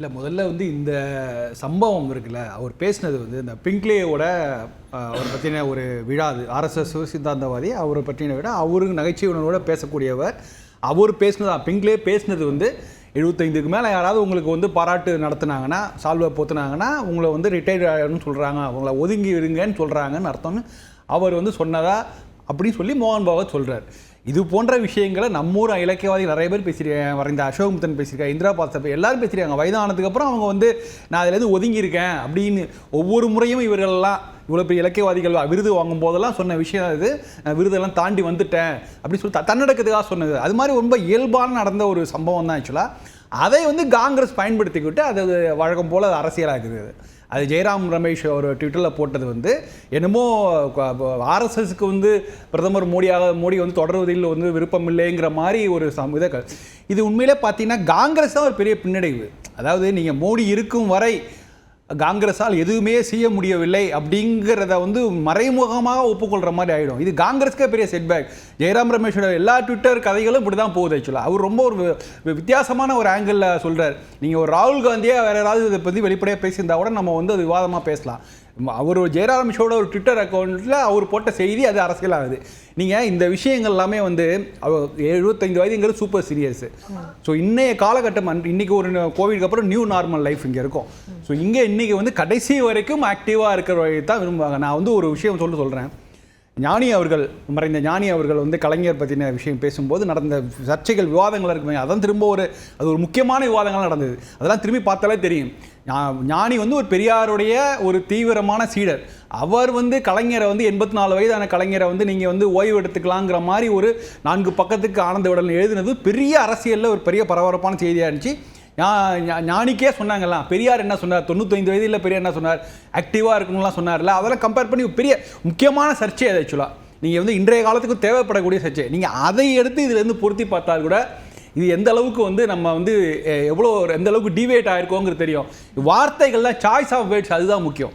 இல்லை முதல்ல வந்து இந்த சம்பவம் இருக்குல்ல, அவர் பேசினது வந்து இந்த பிங்க்லேயோட அவரை பற்றின ஒரு விழா, அது ஆர்எஸ்எஸ் சித்தாந்தவாதி, அவரை பற்றின விட அவருக்கு நகைச்சுவை உணர்வோட பேசக்கூடியவர். அவர் பேசினதா பிங்க்லே பேசினது வந்து 75க்கு மேலே யாராவது உங்களுக்கு வந்து பாராட்டு நடத்துனாங்கன்னா, சால்வை போத்துனாங்கன்னா உங்களை வந்து ரிட்டையர்ட் ஆகணும்னு சொல்கிறாங்க, அவங்கள ஒதுங்கி இருங்கன்னு சொல்கிறாங்கன்னு அர்த்தம்னு அவர் வந்து சொன்னதா அப்படின்னு சொல்லி மோகன் பகவத் சொல்கிறார். இது போன்ற விஷயங்களை நம்மூர் இலக்கியவாதிகள் நிறைய பேர் பேசியிருக்காங்க. வரைந்த அசோகமுத்தன் பேசியிருக்காங்க, இந்திரா பாஸ்தர் எல்லாரும் பேசியிருக்காங்க. வயதானதுக்கப்புறம் அவங்க வந்து நான் அதிலேருந்து ஒதுங்கியிருக்கேன் அப்படின்னு ஒவ்வொரு முறையும் இவர்கள்லாம் இவ்வளோ பெரிய இலக்கியவாதிகள் விருது வாங்கும் போதெல்லாம் சொன்ன விஷயம் இது. விருதெல்லாம் தாண்டி வந்துட்டேன் அப்படின்னு சொல்லி தன்னடக்கத்துக்காக சொன்னது. அது மாதிரி ரொம்ப இயல்பான நடந்த ஒரு சம்பவம் தான் ஆக்சுவலாக. அதை வந்து காங்கிரஸ் பயன்படுத்திக்கிட்டு அது வழக்கம் போல் அரசியலாக்குது. அது ஜெயராம் ரமேஷ் ஒரு ட்விட்டரில் போட்டது வந்து என்னமோ ஆர்எஸ்எஸ்க்கு வந்து பிரதமர் மோடி வந்து தொடர்வதில் வந்து விருப்பம் இல்லைங்கிற மாதிரி ஒரு இதை. இது உண்மையிலே பார்த்தீங்கன்னா காங்கிரஸ் தான் ஒரு பெரிய பின்னடைவு. அதாவது நீங்கள் மோடி இருக்கும் வரை காங்கிரஸால் எதுவுமே செய்ய முடியவில்லை அப்படிங்கிறத வந்து மறைமுகமாக ஒப்புக்கொள்கிற மாதிரி ஆகிடும். இது காங்கிரஸ்க்கே பெரிய செட்பேக். ஜெயராம் ரமேஷோட எல்லா ட்விட்டர் கதைகளும் இப்படி தான் போகுது. ஆக்சுவலாக அவர் ரொம்ப ஒரு வித்தியாசமான ஒரு ஆங்கிளில் சொல்கிறார். நீங்கள் ஒரு ராகுல் காந்தியை வேறு யாராவது இதை பற்றி வெளிப்படையாக பேசியிருந்தா கூட நம்ம வந்து அது விவாதமாக பேசலாம். அவர் ஜெயராம் ரமேஷோட ஒரு ட்விட்டர் அக்கௌண்ட்டில் அவர் போட்ட செய்தி அது அரசியலாகுது. நீங்கள் இந்த விஷயங்கள் எல்லாமே வந்து 75 வயதுங்கிறது சூப்பர் சீரியஸ். ஸோ இன்றைய காலகட்டம் இன்றைக்கி ஒரு கோவிட்க்கு அப்புறம் நியூ நார்மல் லைஃப் இங்கே இருக்கும். ஸோ இங்கே இன்றைக்கி வந்து கடைசி வரைக்கும் ஆக்டிவாக இருக்கிற வழி தான் விரும்புவாங்க. நான் வந்து ஒரு விஷயம் சொல்கிறேன். ஞானி அவர்கள், மறைந்த ஞானி அவர்கள் வந்து கலைஞர் பற்றின விஷயம் பேசும்போது நடந்த சர்ச்சைகள் விவாதங்கள் இருக்குமே, அதான் திரும்ப அது ஒரு முக்கியமான விவாதங்கள் நடந்தது. அதெல்லாம் திரும்பி பார்த்தாலே தெரியும். ஞானி வந்து ஒரு பெரியாருடைய ஒரு தீவிரமான சீடர். அவர் வந்து கலைஞரை வந்து 84 வயதான கலைஞரை வந்து நீங்கள் வந்து ஓய்வு எடுத்துக்கலாங்கிற மாதிரி ஒரு 4 பக்கத்துக்கு ஆனந்த விடல் எழுதினது பெரிய அரசியலில் ஒரு பெரிய பரபரப்பான செய்தியாக இருந்துச்சு. ஞானிக்கே சொன்னாங்கல்லாம், பெரியார் என்ன சொன்னார், 95 வயதில் பெரியார் என்ன சொன்னார், ஆக்டிவாக இருக்கணும்லாம் சொன்னார்ல, அதெல்லாம் கம்பேர் பண்ணி பெரிய முக்கியமான சர்ச்சை அது. ஆக்சுவலாக நீங்கள் வந்து இன்றைய காலத்துக்கு தேவைப்படக்கூடிய சர்ச்சை. நீங்கள் அதை எடுத்து இதிலேருந்து பொருத்தி பார்த்தால் கூட இது எந்த அளவுக்கு வந்து நம்ம வந்து எந்த அளவுக்கு டிவேட் ஆகிருக்கோங்கிறது தெரியும். வார்த்தைகள்லாம் சாய்ஸ் ஆஃப் வேர்ட்ஸ் அதுதான் முக்கியம்.